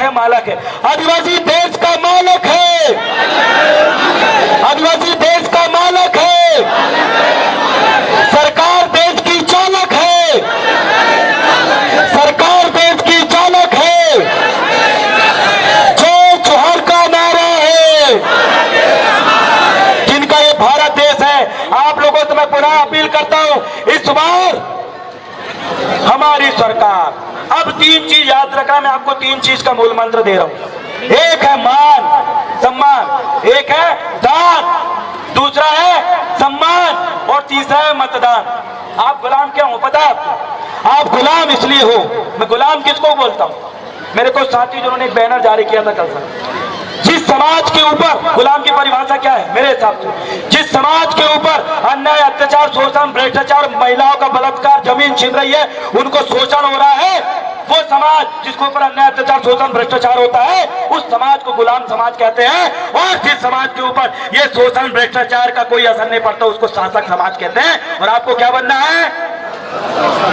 है, मालक है। आदिवासी देश का मालक है, आदिवासी देश का मालक है, सरकार देश की चालक है, सरकार देश की चालक है। जय जोहर का नारा है, जिनका ये भारत देश है। आप लोगों से मैं पुनः अपील करता हूं, इस बार हमारी सरकार, अब 3 चीज याद रखना, मैं आपको 3 चीज का मूल मंत्र दे रहा हूं। एक है मान सम्मान, एक है दान, दूसरा है सम्मान और तीसरा है मतदान। आप गुलाम क्या हो पता है? आप गुलाम इसलिए हो, मैं गुलाम किसको बोलता हूं? मेरे को साथी जिन्होंने एक बैनर जारी किया था कल से, जिस समाज के ऊपर, गुलाम की परिभाषा क्या है मेरे हिसाब से, जिस समाज के ऊपर अन्याय, अत्याचार, शोषण, भ्रष्टाचार, महिलाओं का बलात्कार, जमीन छीन रही है, उनको शोषण हो रहा है, वो समाज जिसके ऊपर अन्याय, अत्याचार, शोषण, भ्रष्टाचार होता है, उस समाज को गुलाम समाज कहते हैं। और जिस समाज के ऊपर ये शोषण, भ्रष्टाचार का कोई असर नहीं पड़ता, उसको शासक समाज कहते हैं। और आपको क्या बनना है?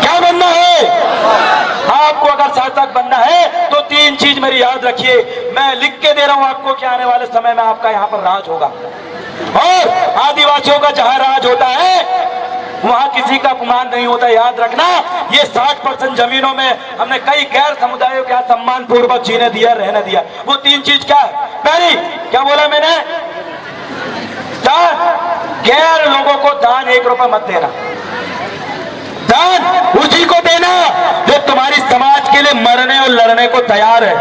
क्या बनना है? आपको अगर शासक बनना है तो 3 चीज मेरी याद रखिए, मैं लिख के दे रहा हूं आपको कि आने वाले समय में आपका यहां पर राज होगा। और आदिवासियों का जहां राज होता है वहां किसी का अपमान नहीं होता, याद रखना। ये 60% जमीनों में हमने कई गैर समुदायों के सम्मान पूर्वक जीने दिया, रहने दिया। वो 3 चीज क्या है? पहली, क्या बोला मैंने? दान। गैर लोगों को दान 1 रुपया मत देना। दान उसी को देना जो तुम्हारी समाज के लिए मरने और लड़ने को तैयार है।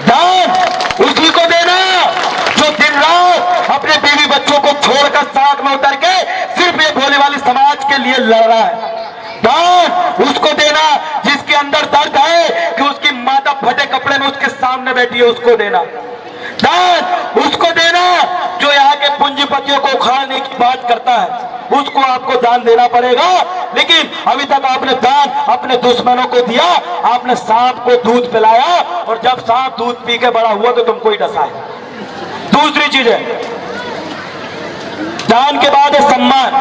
दान उसी को देना जो दिन रात अपने बीवी बच्चों को छोड़कर सड़क में उतर के सिर्फ ये भोले वाली समाज के लिए लड़ रहा है। दान उसको देना जिसके अंदर दर्द है कि उसकी माता फटे कपड़े में उसके सामने बैठी है, उसको देना। दान उसको देना जो यहाँ के पूंजीपतियों को उखाड़ने की बात करता है, उसको आपको दान देना पड़ेगा। लेकिन अभी तक आपने दान अपने दुश्मनों को दिया। आपने सांप को दूध पिलाया और जब सांप दूध पी के बड़ा हुआ तो तुमको ही डसाया। दूसरी चीज है, दान के बाद है सम्मान।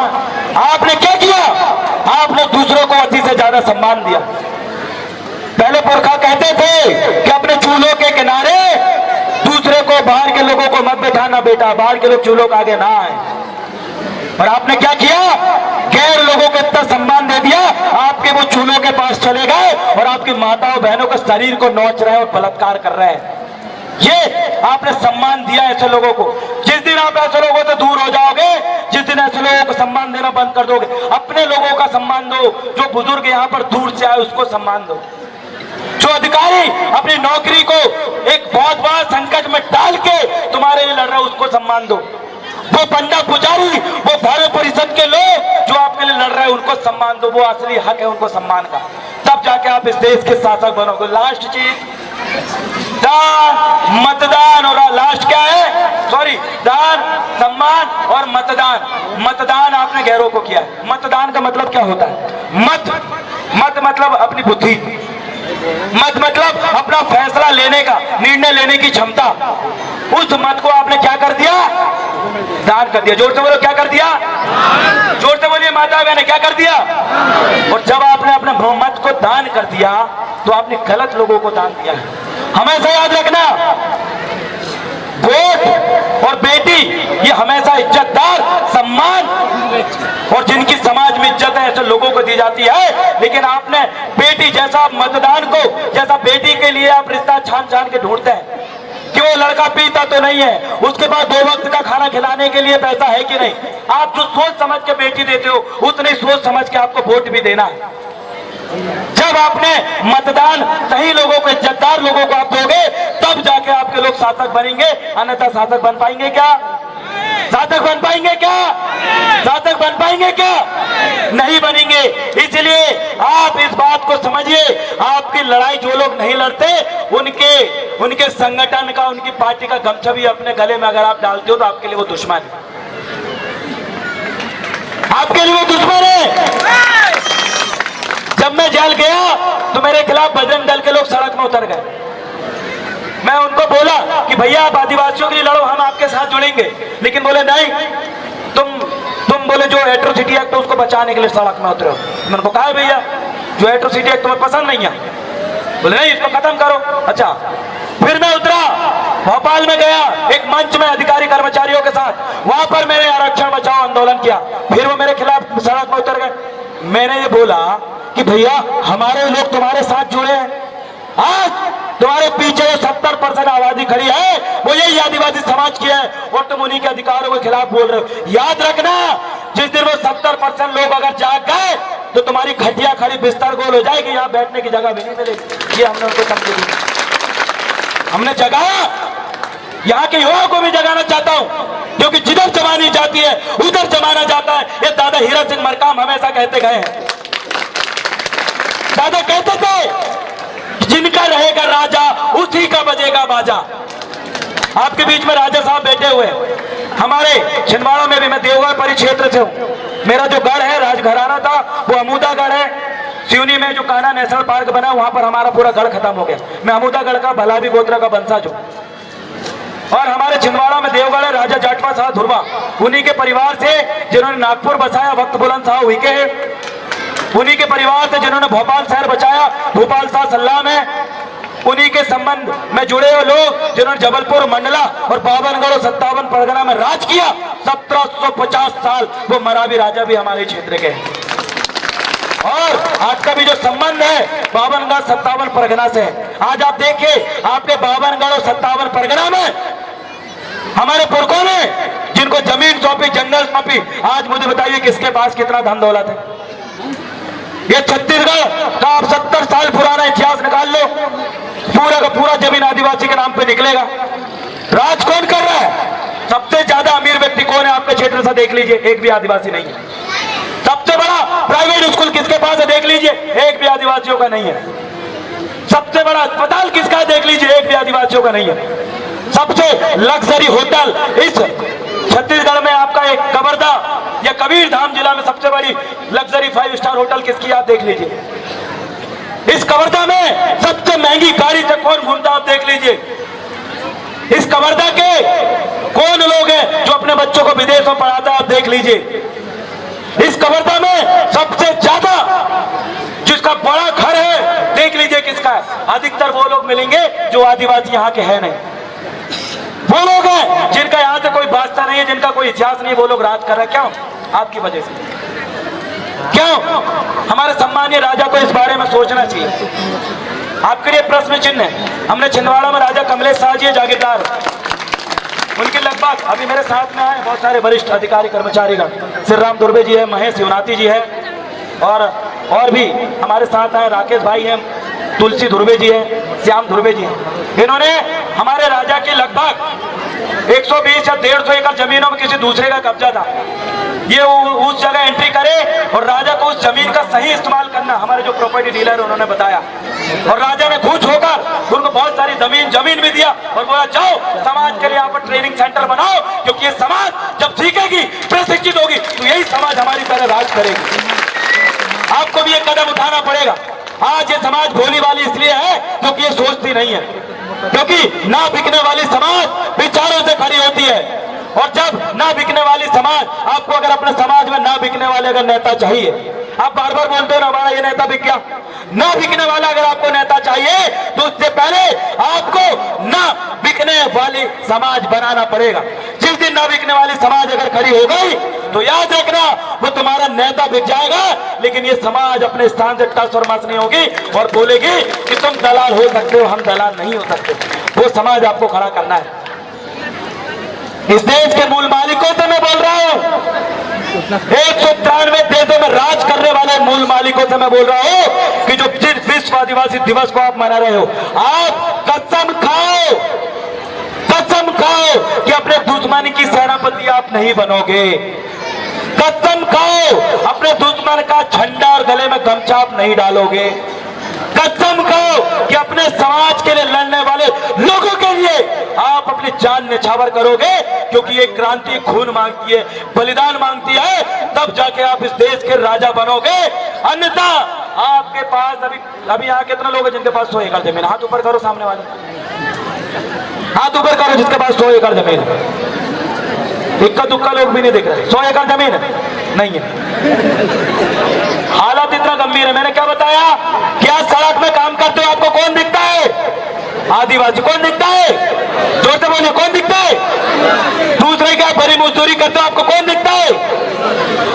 आपने क्या किया? आपने दूसरों को अति से ज्यादा सम्मान दिया। पहले पुरखा कहते थे कि अपने चूल्हों के किनारे दूसरे को, बाहर के लोगों को मत बैठाना बेटा, बाहर के लोग चूल्हों के आगे ना आए। और आपने क्या किया? गैर लोगों को इतना सम्मान दे दिया, आपके वो चूल्हों के पास चले गए और आपकी माताओं बहनों के शरीर को नोच रहे हैं और बलात्कार कर रहे हैं। ये आपने सम्मान दिया ऐसे लोगों को। जिस दिन आप ऐसे लोगों से दूर हो जाओगे, जिस दिन ऐसे लोगों को सम्मान देना बंद कर दोगे, अपने लोगों का सम्मान दो। जो बुजुर्ग यहाँ पर दूर से आए उसको सम्मान दो। जो अधिकारी अपनी नौकरी को एक बहुत बड़ा संकट में डाल के तुम्हारे लिए लड़ रहा है उसको सम्मान दो। वो पंडा पुजारी, वो धर्म परिषद के लोग जो आपके लिए लड़ रहे हैं उनको सम्मान दो। वो असली हक है उनको सम्मान का, तब जाके आप इस देश के शासक बनोगे। लास्ट चीज दान, मतदान। और लास्ट क्या है? सॉरी, दान, सम्मान और मतदान। मतदान आपने गैरों को किया। मतदान का मतलब क्या होता है? मत मतलब अपनी बुद्धि, मत मतलब अपना फैसला लेने का, निर्णय लेने की क्षमता। उस मत को आपने क्या कर दिया? दान कर दिया। जोर से बोलो, क्या कर दिया? जोर से बोलिए माता बहने, क्या कर दिया? और जब आपने अपने मत को दान कर दिया तो आपने गलत लोगों को दान दिया। हमेशा याद रखना, वोट और बेटी ये हमेशा इज्जतदार, सम्मान और जिनकी समाज में इज्जत है ऐसे लोगों को दी जाती है। लेकिन आपने बेटी जैसा, मतदान को जैसा बेटी के लिए आप रिश्ता छान छान के ढूंढते हैं कि वो लड़का पीता तो नहीं है, उसके पास 2 वक्त का खाना खिलाने के लिए पैसा है कि नहीं। आप जो सोच समझ के बेटी देते हो उतनी सोच समझ के आपको वोट भी देना है। जब आपने मतदान सही लोगों को, इज्जतदार लोगों को आप दोगे तब जाके आपके लोग शासक बनेंगे, अन्यथा शासक बन पाएंगे क्या? शासक बन पाएंगे क्या? शासक बन पाएंगे क्या? नहीं बनेंगे। इसलिए आप इस बात को समझिए, आपकी लड़ाई जो लोग नहीं लड़ते उनके संगठन का, उनकी पार्टी का गमछा भी अपने गले में अगर आप डालते हो तो आपके लिए वो दुश्मन है, आपके लिए वो दुश्मन है। जब मैं जेल गया तो मेरे खिलाफ बजरंग दल के लोग सड़क में उतर गए। मैं उनको बोला कि भैया आप आदिवासियों के लिए लड़ो, हम आपके साथ जुड़ेंगे। लेकिन बोले नहीं, तुम बोले जो एट्रोसिटी एक्ट है उसको बचाने के लिए सड़क में उतरे हो। मैंने उनको कहा भैया जो एट्रोसिटी एक्ट तुम्हें पसंद नहीं है, बोले नहीं इसको खत्म करो। अच्छा फिर मैं उतरा, भोपाल में गया, एक मंच में अधिकारी कर्मचारियों के साथ, वहां पर मैंने आरक्षण बचाओ आंदोलन किया। फिर वो मेरे खिलाफ सड़क में उतर गए। मैंने ये बोला कि भैया हमारे लोग तुम्हारे साथ जुड़े हैं, आज तुम्हारे पीछे 70% आबादी खड़ी है, वो यही आदिवासी समाज की है, और तुम उन्हीं के अधिकारों के खिलाफ बोल रहे हो। याद रखना, जिस दिन वो 70% लोग अगर जाग गए तो तुम्हारी खटिया खड़ी बिस्तर गोल हो जाएगी, यहाँ बैठने की जगह भी नहीं मिलेगी। ये हमने उनको समझ दी, हमने जगाया, यहाँ के युवाओं को भी जगाना चाहता हूँ, क्योंकि जिधर जमानी जाती है उधर जमाना जाता है। ये दादा हीरा सिंह मरकाम हमेशा कहते गए हैं। दादा कहते थे जिनका रहेगा राजा उसी का बजेगा बाजा। आपके बीच में राजा साहब बैठे हुए, हमारे छिंदवाड़ा में भी, मैं देवगढ़ परिक्षेत्र से हूँ, मेरा जो गढ़ है राजघराना था वो अमूदागढ़ है। सिवनी में जो कान्हा नेशनल पार्क बना वहां पर हमारा पूरा गढ़ खत्म हो गया। मैं अमूदागढ़ का भलावी गोत्रा का वंशज हूँ। और हमारे छिंदवाड़ा में देवगढ़ है राजा जाटवा साहब धुरवा, उन्हीं के परिवार से जिन्होंने नागपुर बसाया वक्त बुलंद साहब हुई के, उन्हीं के परिवार से जिन्होंने भोपाल शहर बचाया भोपाल साहब सल्लाम है, उन्हीं के संबंध में जुड़े हुए लोग जिन्होंने जबलपुर, मंडला और बावनगढ़ और 57 परगना में राज किया 1750 साल, वो मरावी राजा भी हमारे क्षेत्र के हैं। और आज का भी जो संबंध है बावनगढ़ 57 परगना से, आज आप देखिए आपके बावनगढ़ और 57 परगना में हमारे पुरखों ने जिनको जमीन सौंपी, जंगल सौंपी, आज मुझे बताइए किसके पास कितना धन दौलत है। ये छत्तीसगढ़ का आप 70 साल पुराना इतिहास निकाल लो, पूरा का पूरा जमीन आदिवासी के नाम पे निकलेगा। राज कौन कर रहा है? सबसे ज्यादा अमीर व्यक्ति कौन है आपके क्षेत्र से? देख लीजिए, एक भी आदिवासी नहीं है। सबसे बड़ा प्राइवेट स्कूल किसके पास है? देख लीजिए, एक भी आदिवासियों का नहीं है। सबसे बड़ा अस्पताल किसका है? देख लीजिए, एक भी आदिवासियों का नहीं है। सबसे लग्जरी होटल इस छत्तीसगढ़ में आपका एक कवर्धा या कबीरधाम जिला में सबसे बड़ी लग्जरी 5 स्टार होटल किसकी? आप देख लीजिए। इस कवर्धा में सबसे महंगी गाड़ी से कौन घूमता? आप देख लीजिए। इस कवर्धा के कौन लोग हैं जो अपने बच्चों को विदेश में पढ़ाता है? आप देख लीजिए। इस कवर्धा में सबसे ज्यादा जिसका बड़ा घर है, देख लीजिए किसका है? अधिकतर वो लोग मिलेंगे जो आदिवासी यहाँ के हैं नहीं। वो लोग हैं जिनका यहाँ से कोई वास्ता नहीं है, जिनका कोई इतिहास नहीं है, वो लोग राज कर रहे हैं। क्यों? आपकी वजह से। क्यों? हमारे सम्मानीय राजा को इस बारे में सोचना चाहिए। आपके लिए प्रश्न चिन्ह है। हमने छिंदवाड़ा में राजा कमलेश शाह जी जागीरदार, उनके लगभग अभी मेरे साथ में आए बहुत सारे वरिष्ठ अधिकारी कर्मचारीगण, श्री राम दुर्बे जी है, महेश शिवनाथी जी है, और भी हमारे साथ आए राकेश भाई हैं, तुलसी धुर्वे जी है, श्याम धुर्वे जी हैं। इन्होंने हमारे राजा की लगभग 120 या 150 एकड़ जमीनों में किसी दूसरे का कब्जा था। ये उस जगह एंट्री करे और राजा को उस जमीन का सही इस्तेमाल करना हमारे जो प्रॉपर्टी डीलर उन्होंने बताया। और राजा ने खुश होकर उनको बहुत सारी जमीन भी दिया और बोला जाओ समाज के लिए यहाँ पर ट्रेनिंग सेंटर बनाओ, क्योंकि ये समाज जब सीखेगी, प्रशिक्षित होगी, तो यही समाज हमारी तरह राज करेगी। आपको भी एक कदम उठाना पड़ेगा। आज ये समाज भोली वाली इसलिए है क्योंकि ये सोचती नहीं है, क्योंकि ना बिकने वाली समाज विचारों से खड़ी होती है। और जब ना बिकने वाली समाज, आपको अगर अपने समाज में ना बिकने वाले अगर नेता चाहिए, आप बार बार बोलते हो ना हमारा ये नेता बिक गया, ना बिकने वाला अगर आपको नेता चाहिए तो उससे पहले आपको ना बिकने वाली समाज बनाना पड़ेगा। जिस दिन ना बिकने वाली समाज अगर खड़ी हो गई तो याद रखना वो तुम्हारा नेता बिक जाएगा, लेकिन ये समाज अपने स्थान से टस और मस नहीं होगी और बोलेगी कि तुम दलाल हो सकते हो, हम दलाल नहीं हो सकते। वो समाज आपको खड़ा करना है। इस देश के मूल मालिकों से मैं बोल रहा हूं, 193 देशों में राज करने वाले मूल मालिकों से मैं बोल रहा हूं कि जो जिस विश्व आदिवासी दिवस को आप मना रहे हो, आप कसम खाओ कि अपने दुश्मन की सेनापति आप नहीं बनोगे। कसम खाओ अपने दुश्मन का झंडा और गले में गमछा आप नहीं डालोगे। कसम खाओ कि अपने समाज के लिए लड़ने वाले लोगों के लिए आप अपनी जान न्यौछावर करोगे, क्योंकि ये क्रांति खून मांगती है, बलिदान मांगती है, तब जाके आप इस देश के राजा बनोगे। अन्यथा आपके पास अभी यहाँ कितने लोग हैं जिनके पास 100 एकड़ जमीन? हाथ ऊपर करो, सामने वाले हाथ ऊपर करो जिसके पास 100 एकड़ जमीन है। इक्का दुक्का लोग भी नहीं दिख रहे। 100 एकड़ जमीन नहीं है। हालत इतना गंभीर है। मैंने क्या बताया? क्या सड़क में काम करते हो आपको कौन दिखता है? आदिवासी कौन दिखता है? जोर से बोलिए, कौन दिखता है? दूसरे क्या बड़ी मजदूरी करते हो आपको कौन दिखता है?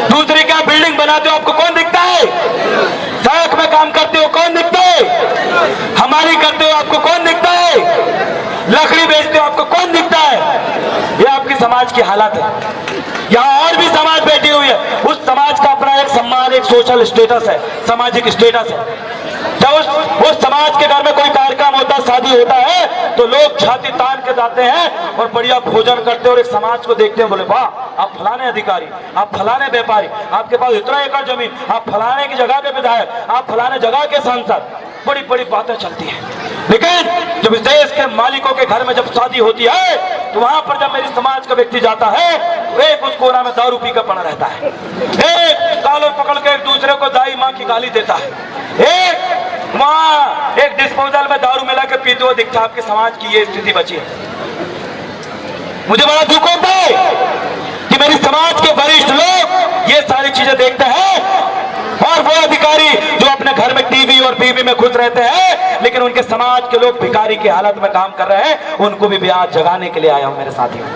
दूसरे क्या बिल्डिंग बनाते हो आपको कौन दिखता है? सड़क में काम करते हो कौन दिखता है? हमारी करते हो आपको कौन दिखता है? लकड़ी बेचते हो आपको कौन दिखता है? ये आपकी समाज की हालत है। यहाँ और भी समाज बैठी हुई है, उस समाज का अपना एक सम्मान, एक सोशल स्टेटस है, सामाजिक स्टेटस है। जब उस समाज के घर में कोई कार्यक्रम होता है, शादी होता है, तो लोग छाती तान के जाते हैं और बढ़िया भोजन करते हैं और एक समाज को देखते हैं, बोले वाह आप फलाने अधिकारी, आप फलाने व्यापारी, आपके पास इतना एकड़ जमीन, आप फलाने की जगह के विधायक, आप फलाने जगह के सांसद, बड़ी बड़ी बातें चलती हैं। लेकिन जब इस देश के मालिकों के घर में जब शादी होती है, तो वहां पर जब मेरी समाज का व्यक्ति जाता है, तो एक उस कोना में दारू पी का पड़ा रहता है, एक कॉलर पकड़ के एक दूसरे को दाई माँ की गाली देता है, एक वहां एक डिस्पोजल में दारू मिला के पीते हुए दिखता है। आपके समाज की ये स्थिति बची है। मुझे बड़ा दुख होता है कि मेरी समाज के वरिष्ठ लोग ये सारी चीजें देखते हैं, और वो अधिकारी जो अपने घर में टीवी और बीवी में खुश रहते हैं, लेकिन उनके समाज के लोग भिखारी की हालत में काम कर रहे हैं, उनको भी ब्याज जगाने के लिए आया हूं मेरे साथियों।